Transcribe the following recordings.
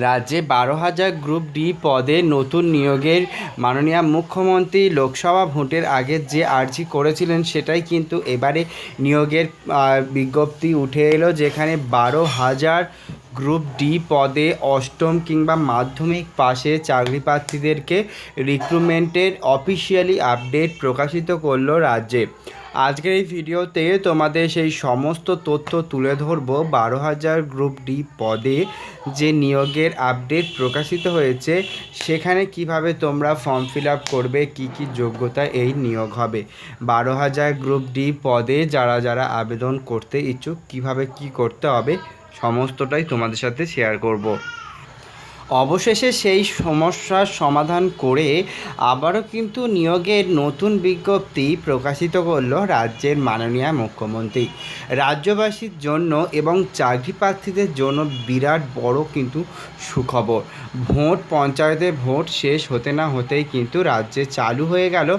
রাজ্যে 12,000 group D পদে নতুন নিয়োগের মাননীয় মুখ্যমন্ত্রী লোকসভা ভোটের আগে যে আর্জি করেছিলেন সেটাই কিন্তু এবারে নিয়োগের বিজ্ঞপ্তি উঠে এলো, যেখানে 12,000 গ্রুপ ডি পদে অষ্টম কিংবা মাধ্যমিক পাশে চাকরি প্রার্থীদেরকে রিক্রুটমেন্টের অফিসিয়ালি আপডেট প্রকাশিত করলো রাজ্যে। আজকের এই ভিডিওতে তোমাদের সেই সমস্ত তথ্য তুলে ধরবো। 12,000 গ্রুপ ডি পদে যে নিয়োগের আপডেট প্রকাশিত হয়েছে সেখানে কিভাবে তোমরা ফর্ম ফিল আপ করবে, কী কী যোগ্যতা এই নিয়োগ হবে, 12,000 গ্রুপ ডি পদে যারা যারা আবেদন করতে ইচ্ছুক কিভাবে কি করতে হবে সমস্তটাই তোমাদের সাথে শেয়ার করব। অবশেষে সেই সমস্যার সমাধান করে আবারও কিন্তু নিয়োগের নতুন বিজ্ঞপ্তি প্রকাশিত করল রাজ্যের মাননীয় মুখ্যমন্ত্রী। রাজ্যবাসীর জন্য এবং চাকরি প্রার্থীদের জন্য বিরাট বড় কিন্তু সুখবর। পঞ্চায়েতে ভোট শেষ হতে না হতেই কিন্তু রাজ্যে চালু হয়ে গেল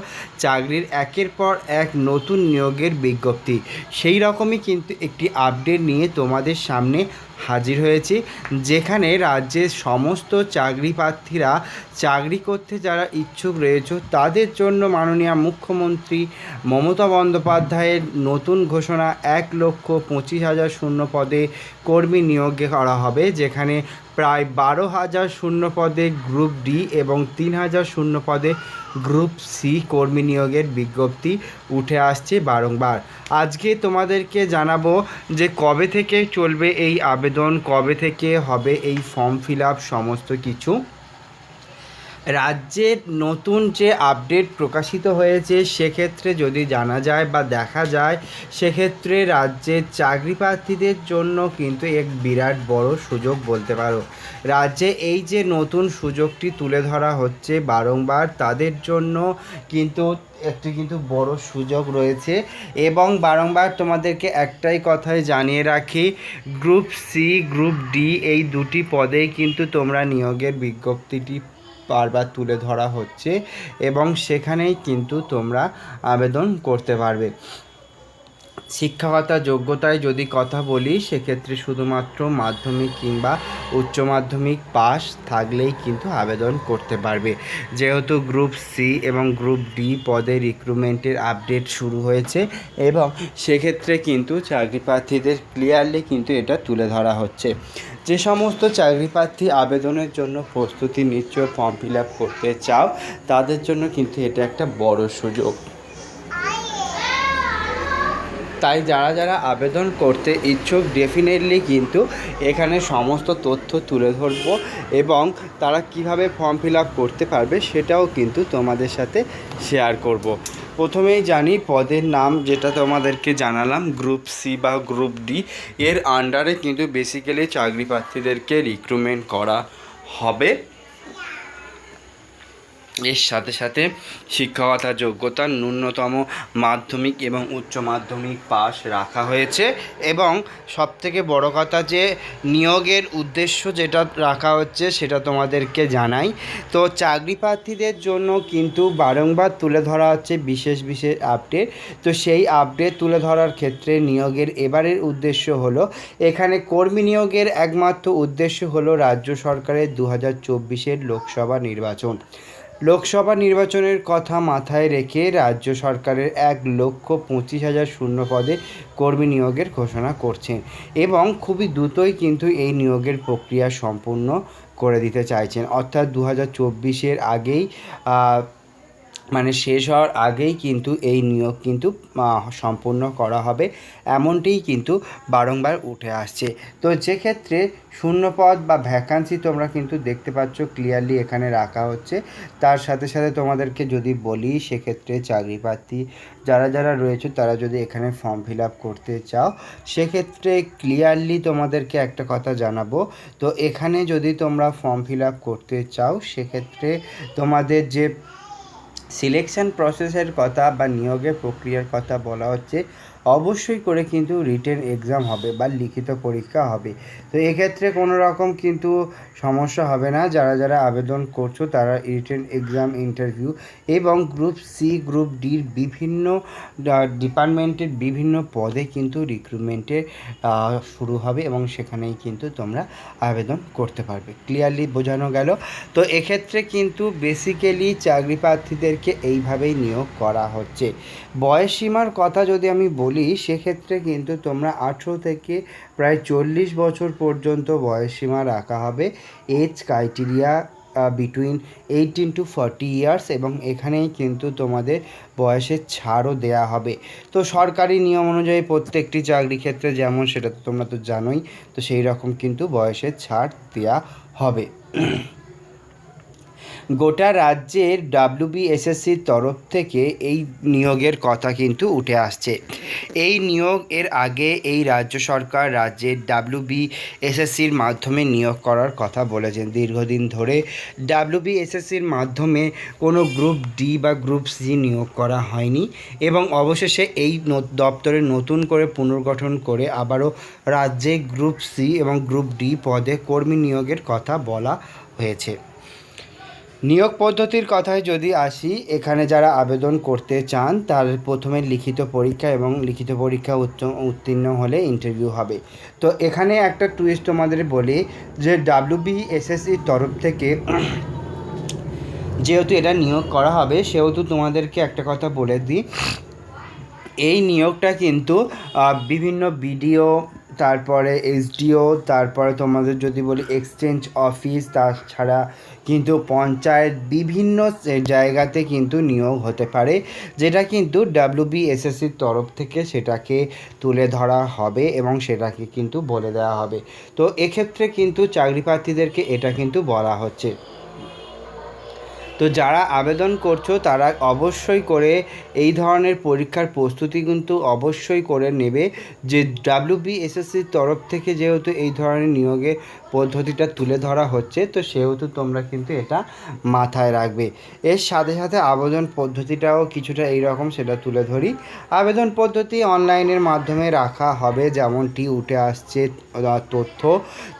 চাকরির একের পর এক নতুন নিয়োগের বিজ্ঞপ্তি। সেই রকমই কিন্তু একটি আপডেট নিয়ে তোমাদের সামনে হাজির হয়েছি, যেখানে রাজ্যের সমস্ত চাকরি প্রার্থীরা চাকরি করতে যারা ইচ্ছুক রয়েছে তাদের জন্য মাননীয় মুখ্যমন্ত্রী মমতা বন্দ্যোপাধ্যায়ের নতুন ঘোষণা 1,25,000 শূন্য পদে কর্মী নিয়োগ করা হবে, যেখানে প্রায় 12,000 শূন্য পদে গ্রুপ ডি এবং 3,000 শূন্য পদে গ্রুপ সি কর্মী নিয়োগের বিজ্ঞপ্তি উঠে আসছে বারংবার। আজকে তোমাদেরকে জানাবো যে কবে থেকে চলবে এই আবেদন, কবে থেকে হবে এই ফর্ম ফিল আপ সমস্ত কিছু। রাজ্যের নতুন যে আপডেট প্রকাশিত হয়েছে সেক্ষেত্রে যদি জানা যায় বা দেখা যায় সেক্ষেত্রে রাজ্যের চাকরি প্রার্থীদের জন্য কিন্তু এক বিরাট বড় সুযোগ বলতে পারো। রাজ্যে এই যে নতুন সুযোগটি তুলে ধরা হচ্ছে বারংবার, তাদের জন্য কিন্তু একটি কিন্তু বড় সুযোগ রয়েছে। এবং বারংবার তোমাদেরকে একটাই কথাই জানিয়ে রাখি, গ্রুপ সি গ্রুপ ডি এই দুটি পদেই কিন্তু তোমরা নিয়োগের বিজ্ঞপ্তিটি বারবার তুলে ধরা হচ্ছে এবং সেখানেই কিন্তু তোমরা আবেদন করতে পারবে। শিক্ষাগত যোগ্যতায় যদি কথা বলি সেক্ষেত্রে শুধুমাত্র মাধ্যমিক কিংবা উচ্চ মাধ্যমিক পাস থাকলেই কিন্তু আবেদন করতে পারবে। যেহেতু গ্রুপ সি এবং গ্রুপ ডি পদে রিক্রুটমেন্টের আপডেট শুরু হয়েছে এবং সেক্ষেত্রে কিন্তু চাকরি প্রার্থীদের ক্লিয়ারলি কিন্তু এটা তুলে ধরা হচ্ছে। যে সমস্ত চাকরি প্রার্থী আবেদনের জন্য প্রস্তুতি নিচ্ছ, ফর্ম ফিল আপ করতে চাও, তাদের জন্য কিন্তু এটা একটা বড় সুযোগ। তাই যারা যারা আবেদন করতে ইচ্ছুক ডেফিনেটলি কিন্তু এখানে সমস্ত তথ্য তুলে ধরবো এবং তারা কিভাবে ফর্ম ফিল আপ করতে পারবে সেটাও কিন্তু তোমাদের সাথে শেয়ার করব। প্রথমেই জানি পদের নাম, যেটা তোমাদেরকে জানালাম গ্রুপ সি বা গ্রুপ ডি, এর আন্ডারে কিন্তু বেসিক্যালি চাকরি প্রার্থীদেরকে রিক্রুটমেন্ট করা হবে। এর সাথে সাথে শিক্ষাগত যোগ্যতা ন্যূনতম মাধ্যমিক এবং উচ্চ মাধ্যমিক পাস রাখা হয়েছে। এবং সবথেকে বড় কথা যে নিয়োগের উদ্দেশ্য যেটা রাখা হচ্ছে সেটা তোমাদেরকে জানাই। তো চাকরি প্রার্থীদের জন্য কিন্তু বারংবার তুলে ধরা হচ্ছে বিশেষ বিশেষ আপডেট। তো সেই আপডেট তুলে ধরার ক্ষেত্রে নিয়োগের এবারের উদ্দেশ্য হলো, এখানে কর্মী নিয়োগের একমাত্র উদ্দেশ্য হলো রাজ্য সরকারের 2024 লোকসভা নির্বাচন। লোকসভা নির্বাচনের কথা মাথায় রেখে রাজ্য সরকারের 1,25,000 শূন্য পদে কর্মী নিয়োগের ঘোষণা করছেন এবং খুবই দ্রুতই কিন্তু এই নিয়োগের প্রক্রিয়া সম্পূর্ণ করে দিতে চাইছেন। অর্থাৎ 2024 আগেই মানে শেষ হওয়ার আগেই কিন্তু এই নিয়োগ কিন্তু সম্পূর্ণ করা হবে, এমনটিই কিন্তু বারংবার উঠে আসছে। তো যে ক্ষেত্রে শূন্যপদ বা ভ্যাকান্সি তোমরা কিন্তু দেখতে পাচ্ছ ক্লিয়ারলি এখানে রাখা হচ্ছে। তার সাথে সাথে তোমাদেরকে যদি বলি সেক্ষেত্রে চাকরি প্রার্থী যারা যারা রয়েছে তারা যদি এখানে ফর্ম ফিল আপ করতে চাও সেক্ষেত্রে ক্লিয়ারলি তোমাদেরকে একটা কথা জানাবো। তো এখানে যদি তোমরা ফর্ম ফিল আপ করতে চাও সেক্ষেত্রে তোমাদের যে সিলেকশন প্রসেসের কথা বা নিয়োগের প্রক্রিয়ার কথা বলা হচ্ছে, অবশ্যই করে কিন্তু রিটেন এক্সাম হবে বা লিখিত পরীক্ষা হবে। তো এক্ষেত্রে কোনো রকম কিন্তু সমস্যা হবে না। যারা যারা আবেদন করছো তারা রিটেন এক্সাম, ইন্টারভিউ এবং গ্রুপ সি, গ্রুপ ডির বিভিন্ন ডিপার্টমেন্টের বিভিন্ন পদে কিন্তু রিক্রুটমেন্টের শুরু হবে এবং সেখানেই কিন্তু তোমরা আবেদন করতে পারবে। ক্লিয়ারলি বোঝানো গেল? তো এক্ষেত্রে কিন্তু বেসিক্যালি চাকরি প্রার্থীদেরকে এইভাবেই নিয়োগ করা হচ্ছে। বয়সসীমার কথা যদি আমি বলি, সেক্ষেত্রে কিন্তু তোমরা 18 থেকে প্রায় 40 বছর পর্যন্ত বয়সসীমা রাখা হবে। Age criteria between 18 to 40 years, এবং এখানেই কিন্তু তোমাদের বয়সের ছাড়ও দেয়া হবে। তো সরকারি নিয়ম অনুযায়ী প্রত্যেকটি চাকরি ক্ষেত্রে যেমন, সেটা তো তোমরা তো জানোই, তো সেই রকম কিন্তু বয়সের ছাড় দেওয়া হবে। গোটা রাজ্যের ডাব্লিউবিএসএসসির তরফ থেকে এই নিয়োগের কথা কিন্তু উঠে আসছে। এই নিয়োগ এর আগে এই রাজ্য সরকার রাজ্যের ডাব্লিউবিএসএসসির মাধ্যমে নিয়োগ করার কথা বলেছেন। দীর্ঘদিন ধরে ডাব্লিউবিএসএসসির মাধ্যমে কোনো গ্রুপ ডি বা গ্রুপ সি নিয়োগ করা হয়নি, এবং অবশেষে এই দপ্তরে নতুন করে পুনর্গঠন করে আবারও রাজ্যে গ্রুপ সি এবং গ্রুপ ডি পদে কর্মী নিয়োগের কথা বলা হয়েছে। নিয়োগ পদ্ধতির কথায় যদি আসি, এখানে যারা আবেদন করতে চান তার প্রথমে লিখিত পরীক্ষা, এবং লিখিত পরীক্ষা উত্তীর্ণ হলে ইন্টারভিউ হবে। তো এখানে একটা টুইস্ট তোমাদের বলি যে ডাব্লিউবিএসএসসির তরফ থেকে যেহেতু এটা নিয়োগ করা হবে, সেহেতু তোমাদেরকে একটা কথা বলে দিই, এই নিয়োগটা কিন্তু বিভিন্ন বিডিও, তারপরে এসডিও, তারপরে তোমাদের যদি বলি এক্সচেঞ্জ অফিস, তাছাড়া কিন্তু পঞ্চায়েত, বিভিন্ন জায়গাতে কিন্তু নিয়োগ হতে পারে, যেটা কিন্তু ডাব্লিউবিএসএসসির তরফ থেকে সেটাকে তুলে ধরা হবে এবং সেটাকে কিন্তু বলে দেওয়া হবে। তো এক্ষেত্রে কিন্তু চাকরি প্রার্থীদেরকে এটা কিন্তু বলা হচ্ছে। তো যারা আবেদন করছো তারা অবশ্যই করে এই ধরনের পরীক্ষার প্রস্তুতি কিন্তু অবশ্যই করে নেবে, যে ডাব্লিউবিএসএসসির তরফ থেকে যেহেতু এই ধরনের নিয়োগের পদ্ধতিটা তুলে ধরা হচ্ছে, তো সেহেতু তোমরা কিন্তু এটা মাথায় রাখবে। এর সাথে সাথে আবেদন পদ্ধতিটাও কিছুটা এইরকম, সেটা তুলে ধরি। আবেদন পদ্ধতি অনলাইনের মাধ্যমে রাখা হবে, যেমনটি উঠে আসছে তথ্য।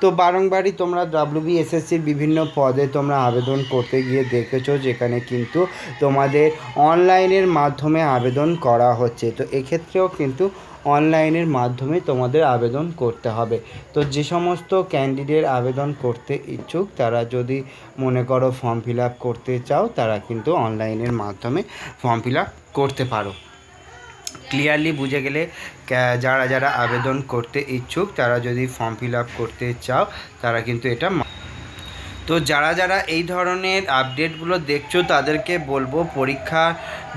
তো বারংবারই তোমরা ডাব্লিউবিএসএসসির বিভিন্ন পদে তোমরা আবেদন করতে গিয়ে দেখেছো, যেখানে কিন্তু তোমাদের অনলাইনের মাধ্যমে আবেদন করা হচ্ছে। তো এক্ষেত্রেও কিন্তু অনলাইনের মাধ্যমে তোমাদের আবেদন করতে হবে। তো যে সমস্ত ক্যান্ডিডেট আবেদন করতে ইচ্ছুক, তারা যদি মনে করো ফর্ম ফিল আপ করতে চাও, তারা কিন্তু অনলাইনের মাধ্যমে ফর্ম ফিল আপ করতে পারো। ক্লিয়ারলি বুঝে গেলে, যারা যারা আবেদন করতে ইচ্ছুক তারা যদি ফর্ম ফিল আপ করতে চাও, তারা কিন্তু এটা। তো যারা যারা এই ধরনের আপডেটগুলো দেখছো তাদেরকে বলবো, পরীক্ষার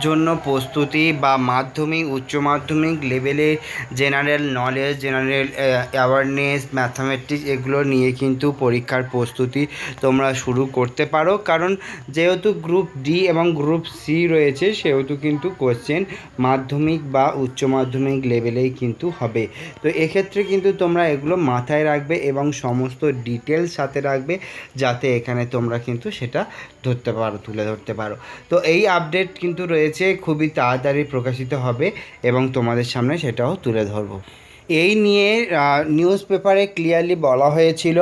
জন্য প্রস্তুতি বা মাধ্যমিক, উচ্চ মাধ্যমিক লেভেলের general knowledge, general awareness, mathematics, এগুলো নিয়ে কিন্তু পরীক্ষার প্রস্তুতি তোমরা শুরু করতে পারো। কারণ যেহেতু গ্রুপ ডি এবং গ্রুপ সি রয়েছে, সেহেতু কিন্তু কোশ্চেন মাধ্যমিক বা উচ্চ মাধ্যমিক লেভেলেই কিন্তু হবে। তো এক্ষেত্রে কিন্তু তোমরা এগুলো মাথায় রাখবে এবং সমস্ত ডিটেলস সাথে রাখবে, যাতে এখানে তোমরা কিন্তু সেটা ধরতে পারো, তুলে ধরতে পারো। তো এই আপডেট কিন্তু রয়েছে, খুবই তাড়াতাড়ি প্রকাশিত হবে এবং তোমাদের সামনে সেটাও তুলে ধরবো। এই নিয়ে নিউজ পেপারে ক্লিয়ারলি বলা হয়েছিল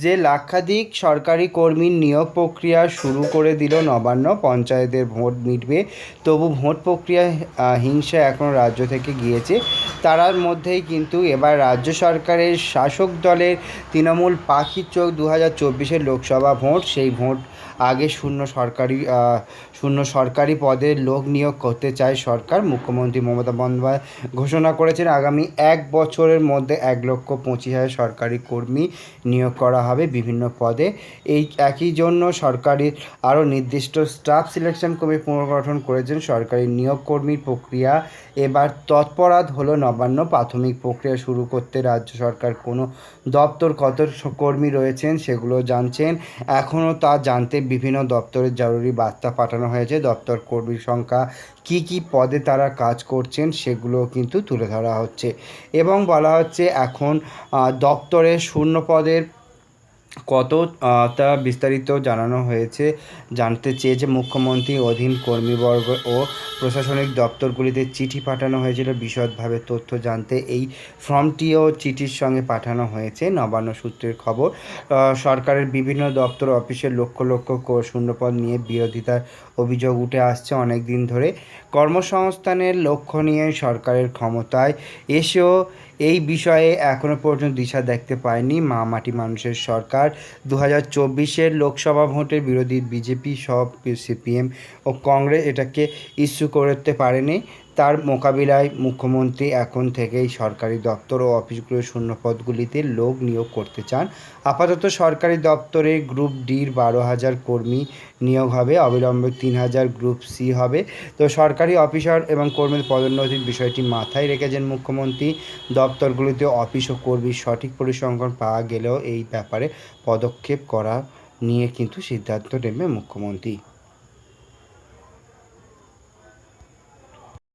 যে লাক্ষাধিক সরকারি কর্মীর নিয়োগ প্রক্রিয়া শুরু করে দিল নবান্ন। পঞ্চায়েতের ভোট মিটবে, তবু ভোট প্রক্রিয়া হিংসা এখনও রাজ্য থেকে গিয়েছে। তার মধ্যেই কিন্তু এবার রাজ্য সরকারের শাসক দলের তৃণমূল পাখির চোখ 2024 লোকসভা ভোট। সেই ভোট আগে শূন্য সরকারি পদে লোক নিয়োগ করতে চায় সরকার। মুখ্যমন্ত্রী মমতা বন্দ্যোপাধ্যায় ঘোষণা করেছেন আগামী 1 বছরের মধ্যে 1,25,000 সরকারি কর্মী নিয়োগ করা হবে বিভিন্ন পদে। এই একই জন্য সরকারের আরও নির্দিষ্ট স্টাফ সিলেকশন কমিটি পুনর্গঠন করেছেন। সরকারি নিয়োগ কর্মীর প্রক্রিয়া এবার তৎপরাধ হলো নবান্ন। প্রাথমিক প্রক্রিয়া শুরু করতে রাজ্য সরকার কোনো দপ্তর কত কর্মী রয়েছেন সেগুলো জানছেন। এখনও তা জানতে বিভিন্ন দপ্তরের জরুরি বার্তা পাঠানো হয়েছে। দপ্তর কর্মীর সংখ্যা, কী কী পদে তারা কাজ করছেন সেগুলো কিন্তু তুলে ধরা হচ্ছে, এবং বলা হচ্ছে এখন দপ্তরের শূন্য পদের কত তা বিস্তারিত জানানো হয়েছে। জানতে চেয়েছে মুখ্যমন্ত্রী অধীন কর্মীবর্গ ও প্রশাসনিক দপ্তরগুলিতে চিঠি পাঠানো হয়েছিল বিশদভাবে তথ্য জানতে। এই ফর্মটিও চিঠির সঙ্গে পাঠানো হয়েছে। নবান্ন সূত্রের খবর, সরকারের বিভিন্ন দপ্তর অফিসে লক্ষ লক্ষ শূন্যপদ নিয়ে বিরোধিতার অভিযোগ উঠে আসছে অনেক দিন ধরে। কর্মসংস্থানের লক্ষ্য নিয়ে সরকারের ক্ষমতায় এসেও এই বিষয়ে এখনও পর্যন্ত দিশা দেখতে পায়নি মাটি মানুষের সরকার। 2024 লোকসভা ভোটের বিরোধী বিজেপি সহ সিপিএম ও কংগ্রেস এটাকে ইস্যু করতে পারেনি। তার মোকাবিলায় মুখ্যমন্ত্রী এখন থেকেই সরকারি দপ্তর ও অফিসগুলোর শূন্যপদগুলিতে লোক নিয়োগ করতে চান। আপাতত সরকারি দপ্তরে গ্রুপ ডির 12,000 কর্মী নিয়োগ হবে, অবিলম্বে 3,000 গ্রুপ সি হবে। তো সরকারি অফিসার এবং কর্মীর পদোন্নতির বিষয়টি মাথায় রেখেছেন মুখ্যমন্ত্রী। দপ্তরগুলিতে অফিস ও কর্মীর সঠিক পরিসংখ্যান পাওয়া গেলেও এই ব্যাপারে পদক্ষেপ করা নিয়ে কিন্তু সিদ্ধান্ত নেবে মুখ্যমন্ত্রী।